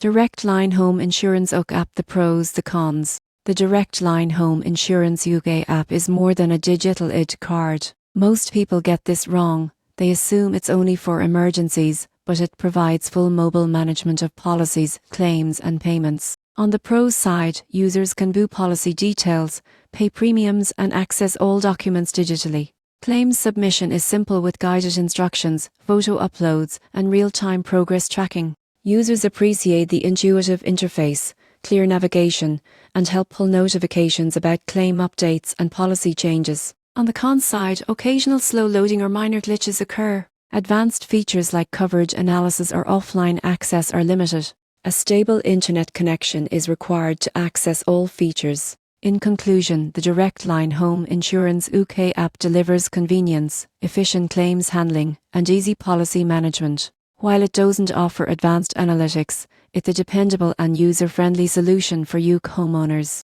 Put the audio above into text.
Direct Line Home Insurance UK app. The pros, the cons. The Direct Line Home Insurance UK app is more than a digital ID card. Most people get this wrong. They assume it's only for emergencies, but it provides full mobile management of policies, claims and payments. On the pros side, users can view policy details, pay premiums and access all documents digitally. Claims submission is simple with guided instructions, photo uploads and real-time progress tracking. Users appreciate the intuitive interface, clear navigation and helpful notifications about claim updates and policy changes. On the cons side, occasional slow loading or minor glitches occur. Advanced features like coverage analysis or offline access are limited. A stable internet connection is required to access all features. In conclusion, the Direct Line Home Insurance UK app delivers convenience, efficient claims handling, and easy policy management. While it doesn't offer advanced analytics, it's a dependable and user-friendly solution for UK homeowners.